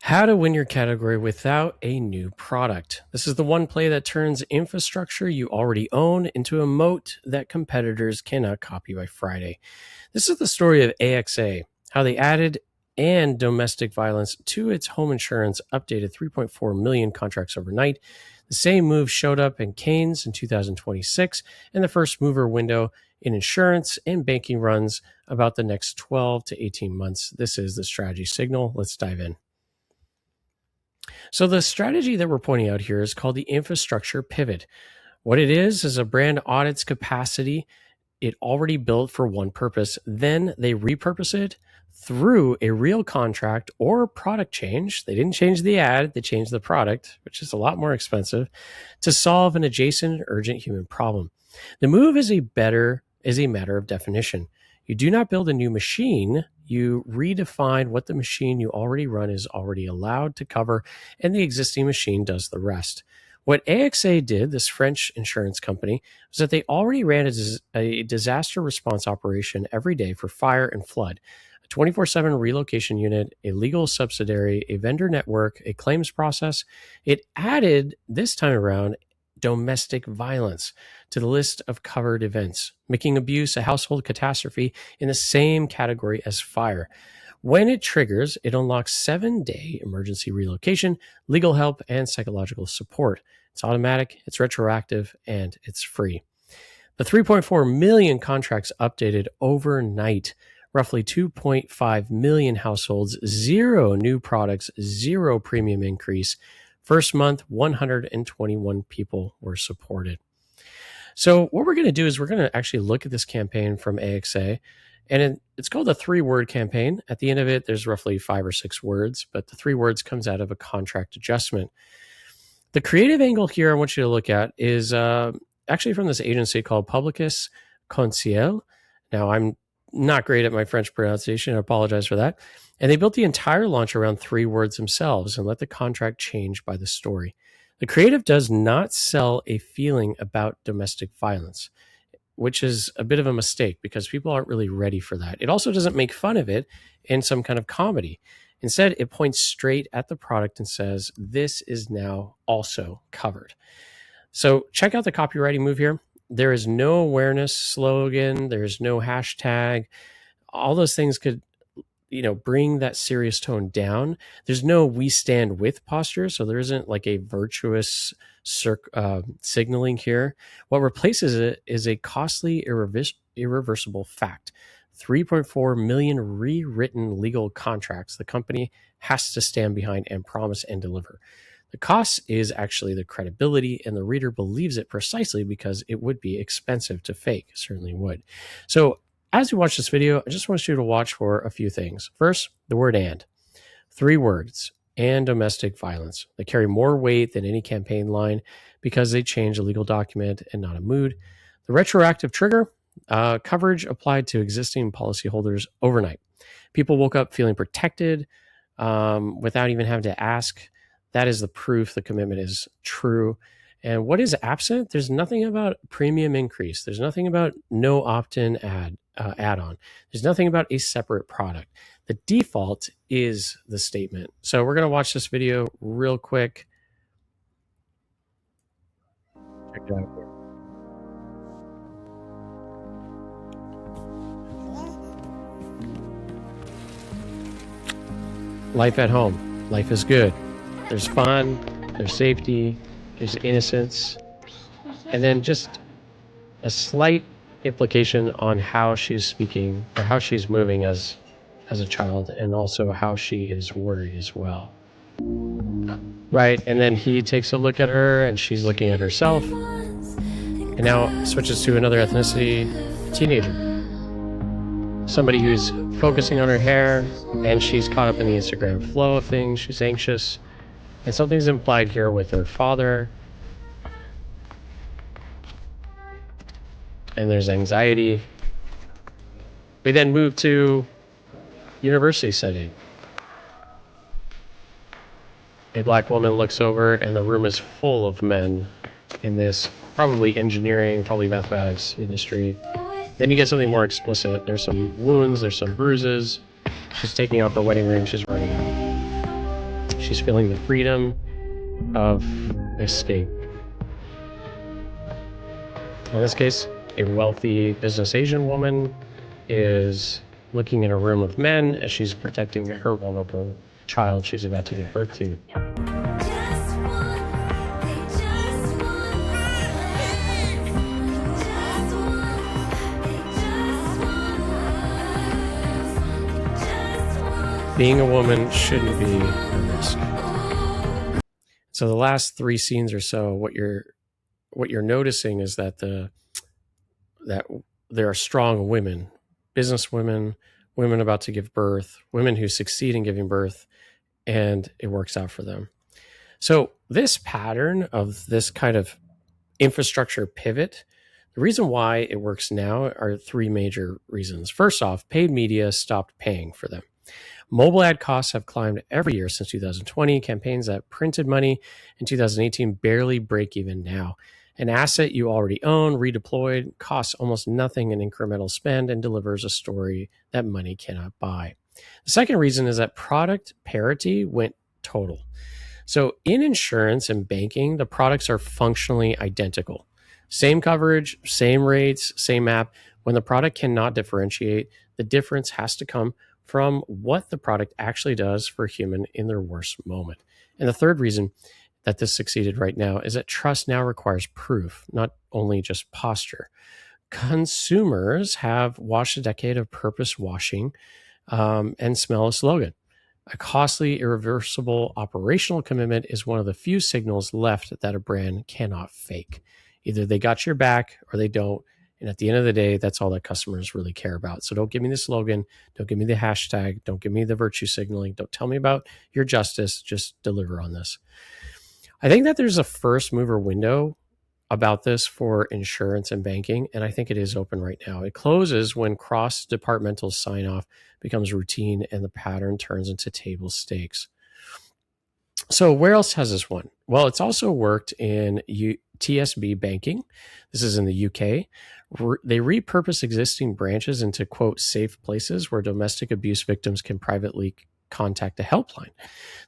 How to win your category without a new product. This is the one play that turns infrastructure you already own into a moat that competitors cannot copy by Friday. This is the story of AXA, how they added and domestic violence to its home insurance, updated 3.4 million contracts overnight. The same move showed up in Cannes in 2026, and the first mover window in insurance and banking runs about the next 12 to 18 months. This is the strategy signal. Let's dive in. So the strategy that we're pointing out here is called the infrastructure pivot. What it is a brand audits capacity it already built for one purpose. Then they repurpose it through a real contract or product change. They didn't change the ad, they changed the product, which is a lot more expensive, to solve an adjacent urgent human problem. The move is a matter of definition. You do not build a new machine, you redefine what the machine you already run is already allowed to cover, and the existing machine does the rest. What AXA did, this French insurance company, was that they already ran a disaster response operation every day for fire and flood, a 24/7 relocation unit, a legal subsidiary, a vendor network, a claims process. It added, this time around, domestic violence to the list of covered events, making abuse a household catastrophe in the same category as fire. When it triggers, it unlocks 7-day emergency relocation, legal help, and psychological support. It's automatic, it's retroactive, and it's free. The 3.4 million contracts updated overnight, roughly 2.5 million households, 0 new products, 0 premium increase. First month, 121 people were supported. So what we're going to do is we're going to actually look at this campaign from AXA, and it's called a 3-word campaign. At the end of it, there's roughly 5 or 6 words, but the 3 words comes out of a contract adjustment. The creative angle here I want you to look at is actually from this agency called Publicis Conseil. Now, I'm not great at my French pronunciation. I apologize for that. And they built the entire launch around 3 words themselves and let the contract change by the story. The creative does not sell a feeling about domestic violence, which is a bit of a mistake because people aren't really ready for that. It also doesn't make fun of it in some kind of comedy. Instead, it points straight at the product and says, this is now also covered. So check out the copywriting move here. There is no awareness slogan. There's no hashtag. All those things could, bring that serious tone down. There's no "we stand with" posture, so there isn't like a virtuous signaling here. What replaces it is a costly, irreversible fact. 3.4 million rewritten legal contracts the company has to stand behind and promise and deliver. The cost is actually the credibility, and the reader believes it precisely because it would be expensive to fake. It certainly would. So as you watch this video, I just want you to watch for a few things. First, the word "and." 3 words, and domestic violence. They carry more weight than any campaign line because they change a legal document and not a mood. The retroactive trigger, coverage applied to existing policyholders overnight. People woke up feeling protected without even having to ask. That is the proof the commitment is true. And what is absent? There's nothing about premium increase. There's nothing about no opt-in add-on. There's nothing about a separate product. The default is the statement. So we're going to watch this video real quick. Check it out here. Life at home. Life is good. There's fun, there's safety, there's innocence, and then just a slight implication on how she's speaking or how she's moving as a child, and also how she is worried as well. Right, and then he takes a look at her and she's looking at herself, and now switches to another ethnicity, teenager. Somebody who's focusing on her hair, and she's caught up in the Instagram flow of things. She's anxious. And something's implied here with her father. And there's anxiety. We then move to university setting. A Black woman looks over, and the room is full of men in this probably engineering, probably mathematics industry. Then you get something more explicit. There's some wounds, there's some bruises. She's taking out the wedding ring, she's running out. She's feeling the freedom of escape. In this case, a wealthy business Asian woman is looking in a room of men as she's protecting her vulnerable child she's about to give birth to. Being a woman shouldn't be a risk. So the last 3 scenes or so, what you're noticing is that there are strong women, business women, women about to give birth, women who succeed in giving birth, and it works out for them. So this pattern of this kind of infrastructure pivot, the reason why it works now are 3 major reasons. First off, paid media stopped paying for them. Mobile ad costs have climbed every year since 2020. Campaigns that printed money in 2018 barely break even now. An asset you already own, redeployed, costs almost nothing in incremental spend and delivers a story that money cannot buy. The second reason is that product parity went total. So in insurance and banking, the products are functionally identical. Same coverage, same rates, same app. When the product cannot differentiate, the difference has to come from what the product actually does for a human in their worst moment. And the third reason that this succeeded right now is that trust now requires proof, not only just posture. Consumers have watched a decade of purpose washing and smell a slogan. A costly, irreversible operational commitment is one of the few signals left that a brand cannot fake. Either they got your back or they don't. And at the end of the day, that's all that customers really care about. So don't give me the slogan. Don't give me the hashtag. Don't give me the virtue signaling. Don't tell me about your justice. Just deliver on this. I think that there's a first mover window about this for insurance and banking, and I think it is open right now. It closes when cross-departmental sign-off becomes routine and the pattern turns into table stakes. So where else has this won? Well, it's also worked in TSB banking. This is in the UK. They repurpose existing branches into, quote, safe places where domestic abuse victims can privately contact a helpline.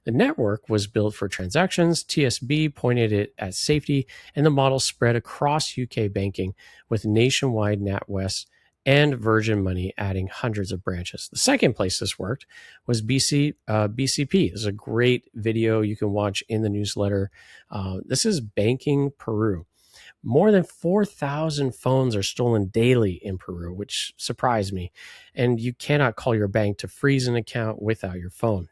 The network was built for transactions. TSB pointed it at safety, and the model spread across UK banking with nationwide NatWest and Virgin Money adding hundreds of branches. The second place this worked was BCP. This is a great video you can watch in the newsletter. This is Banking Peru. More than 4,000 phones are stolen daily in Peru, which surprised me. And you cannot call your bank to freeze an account without your phone.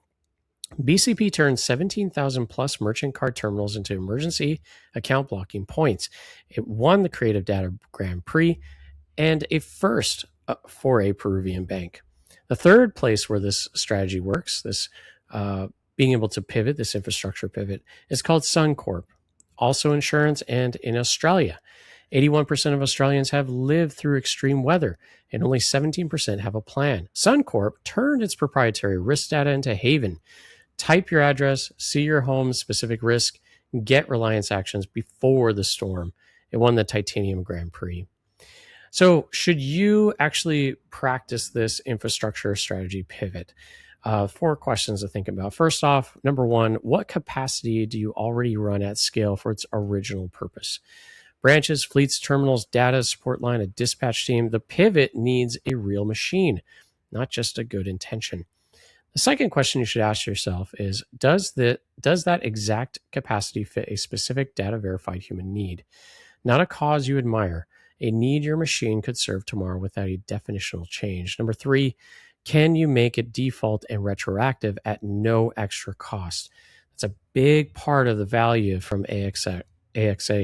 BCP turned 17,000 plus merchant card terminals into emergency account blocking points. It won the Creative Data Grand Prix and a first for a Peruvian bank. The third place where this strategy works, this being able to pivot, this infrastructure pivot, is called Suncorp. Also insurance, and in Australia. 81% of Australians have lived through extreme weather, and only 17% have a plan. Suncorp turned its proprietary risk data into Haven. Type your address, see your home's specific risk, get reliance actions before the storm. It won the Titanium Grand Prix. So should you actually practice this infrastructure strategy pivot? 4 questions to think about. First off, number 1, what capacity do you already run at scale for its original purpose? Branches, fleets, terminals, data, support line, a dispatch team. The pivot needs a real machine, not just a good intention. The second question you should ask yourself is, does that exact capacity fit a specific data verified human need? Not a cause you admire, a need your machine could serve tomorrow without a definitional change. Number 3, can you make it default and retroactive at no extra cost? That's a big part of the value from AXA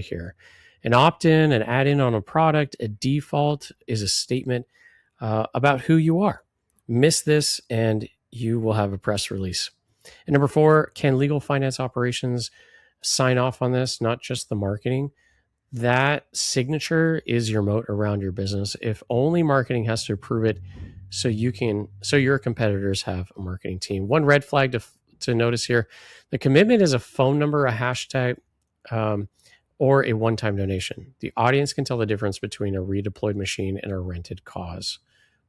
here. An opt-in, an add-in on a product, a default is a statement about who you are. Miss this and you will have a press release. And number 4, can legal finance operations sign off on this, not just the marketing? That signature is your moat around your business. If only marketing has to approve it, so your competitors have a marketing team. One red flag to notice here: the commitment is a phone number, a hashtag, or a one-time donation. The audience can tell the difference between a redeployed machine and a rented cause.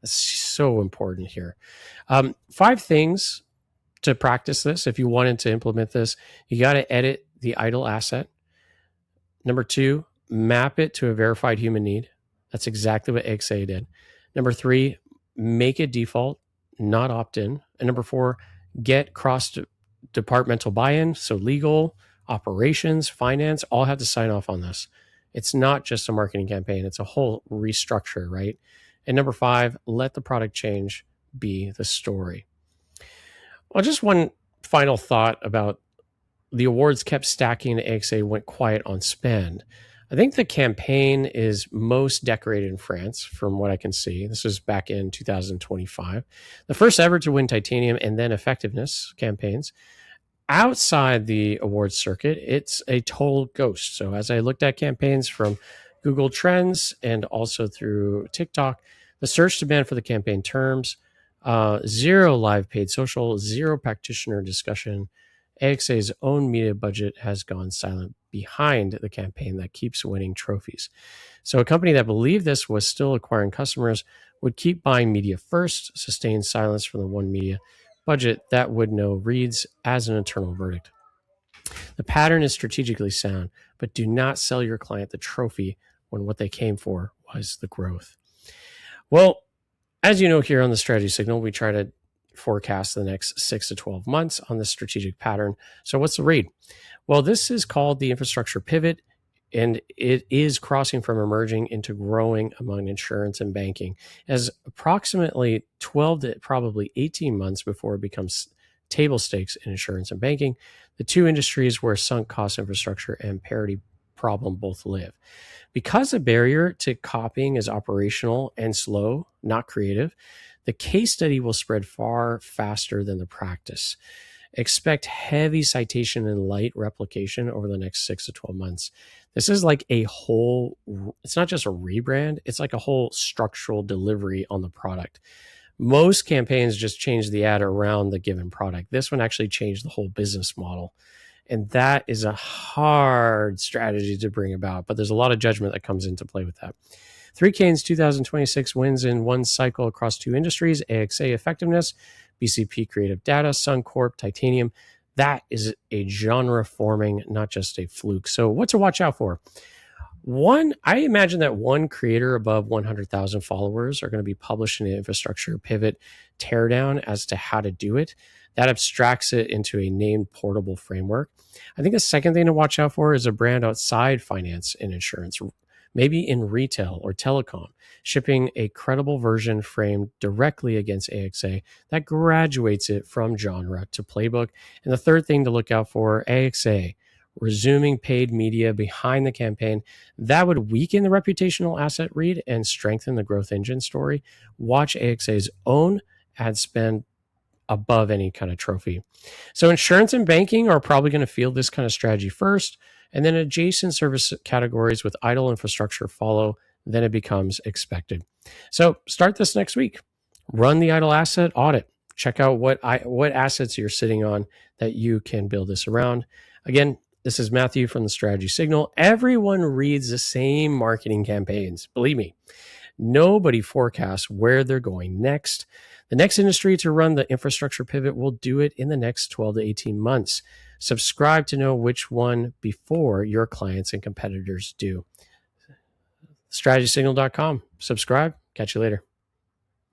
That's so important here. 5 things to practice this, if you wanted to implement this, you got to edit the idle asset. Number 2, map it to a verified human need. That's exactly what AXA did. Number 3, make it default, not opt-in. And number 4, get cross-departmental buy-in. So legal, operations, finance, all have to sign off on this. It's not just a marketing campaign. It's a whole restructure, right? And number 5, let the product change be the story. Well, just one final thought about the awards kept stacking. AXA went quiet on spend. I think the campaign is most decorated in France, from what I can see. This was back in 2025. The first ever to win Titanium and then effectiveness campaigns. Outside the awards circuit, it's a total ghost. So as I looked at campaigns from Google Trends and also through TikTok, the search demand for the campaign terms, 0 live paid social, 0 practitioner discussion. AXA's own media budget has gone silent behind the campaign that keeps winning trophies. So a company that believed this was still acquiring customers would keep buying media first, sustain silence from the one media budget that would know reads as an internal verdict. The pattern is strategically sound, but do not sell your client the trophy when what they came for was the growth. Well, as you know, here on the Strategy Signal, we try to forecast the next 6 to 12 months on this strategic pattern. So what's the read? Well, this is called the infrastructure pivot, and it is crossing from emerging into growing among insurance and banking, as approximately 12 to probably 18 months before it becomes table stakes in insurance and banking, the two industries where sunk cost infrastructure and parity problem both live. Because the barrier to copying is operational and slow, not creative, the case study will spread far faster than the practice. Expect heavy citation and light replication over the next 6 to 12 months. This is like a whole, it's not just a rebrand, it's like a whole structural delivery on the product. Most campaigns just change the ad around the given product. This one actually changed the whole business model. And that is a hard strategy to bring about, but there's a lot of judgment that comes into play with that. 3Cane's 2026 wins in one cycle across 2 industries, AXA effectiveness, BCP creative data, Suncorp, Titanium. That is a genre forming, not just a fluke. So what to watch out for? One, I imagine that one creator above 100,000 followers are going to be publishing an infrastructure pivot teardown as to how to do it. That abstracts it into a named portable framework. I think the second thing to watch out for is a brand outside finance and insurance, maybe in retail or telecom, shipping a credible version framed directly against AXA that graduates it from genre to playbook. And the third thing to look out for, AXA resuming paid media behind the campaign. That would weaken the reputational asset read and strengthen the growth engine story. Watch AXA's own ad spend above any kind of trophy. So insurance and banking are probably going to field this kind of strategy first, and then adjacent service categories with idle infrastructure follow. Then it becomes expected. So start this next week. Run the idle asset audit. Check out what assets you're sitting on that you can build this around. Again, this is Matthew from the Strategy Signal. Everyone reads the same marketing campaigns. Believe me, nobody forecasts where they're going next. The next industry to run the infrastructure pivot will do it in the next 12 to 18 months. Subscribe to know which one before your clients and competitors do. StrategySignal.com. Subscribe. Catch you later.